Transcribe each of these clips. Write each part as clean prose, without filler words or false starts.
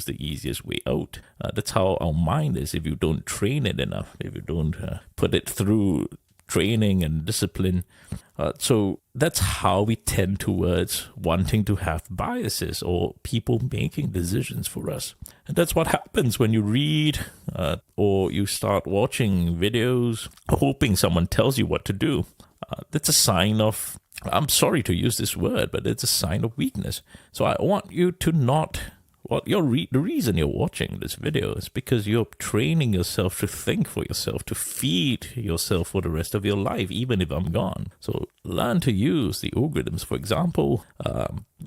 choose the easiest way out. That's how our mind is if you don't train it enough, if you don't put it through training and discipline. So that's how we tend towards wanting to have biases or people making decisions for us. And that's what happens when you read or you start watching videos, hoping someone tells you what to do. That's a sign of, I'm sorry to use this word, but it's a sign of weakness. So I want you to not, the reason you're watching this video is because you're training yourself to think for yourself, to feed yourself for the rest of your life, even if I'm gone. So learn to use the algorithms. For example,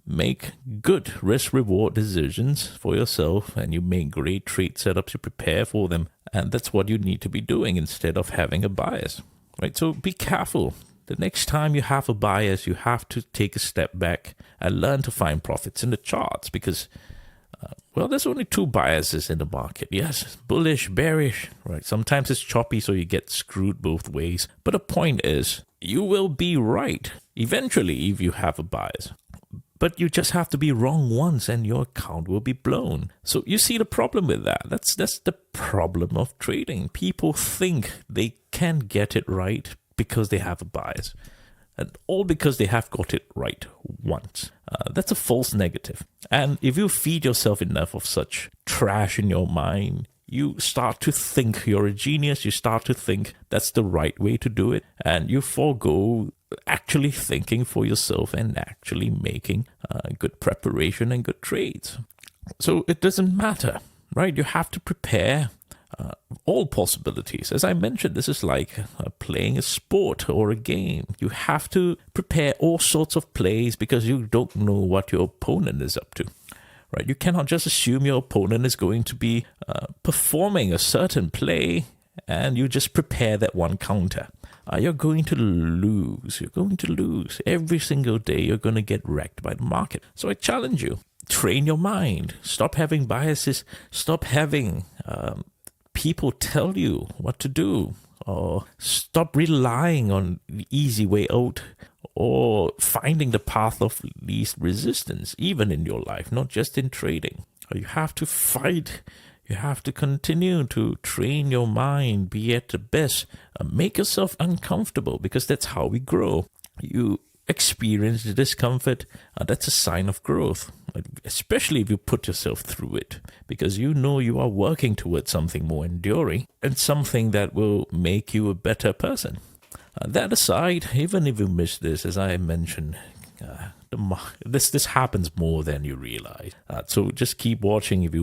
make good risk-reward decisions for yourself, and you make great trade setups, you prepare for them. And that's what you need to be doing instead of having a bias, right? So be careful. The next time you have a bias, you have to take a step back and learn to find profits in the charts because well, there's only two biases in the market. Yes, bullish, bearish, right? Sometimes it's choppy, so you get screwed both ways. But the point is, you will be right eventually if you have a bias. But you just have to be wrong once and your account will be blown. So you see the problem with that. That's the problem of trading. People think they can get it right because they have a bias. And all because they have got it right once. That's a false negative. And if you feed yourself enough of such trash in your mind, you start to think you're a genius. You start to think that's the right way to do it. And you forego actually thinking for yourself and actually making good preparation and good trades. So it doesn't matter, right? You have to prepare all possibilities. As I mentioned, this is like playing a sport or a game. You have to prepare all sorts of plays because you don't know what your opponent is up to, right? You cannot just assume your opponent is going to be performing a certain play and you just prepare that one counter. You're going to lose. You're going to lose. Every single day you're going to get wrecked by the market. So I challenge you, train your mind. Stop having biases. Stop having people tell you what to do, or stop relying on the easy way out or finding the path of least resistance, even in your life, not just in trading. You have to fight. You have to continue to train your mind, be at the best, make yourself uncomfortable because that's how we grow. You experience the discomfort, that's a sign of growth, especially if you put yourself through it, because you know you are working towards something more enduring and something that will make you a better person. That aside, even if you miss this, as I mentioned, this happens more than you realize. So just keep watching if you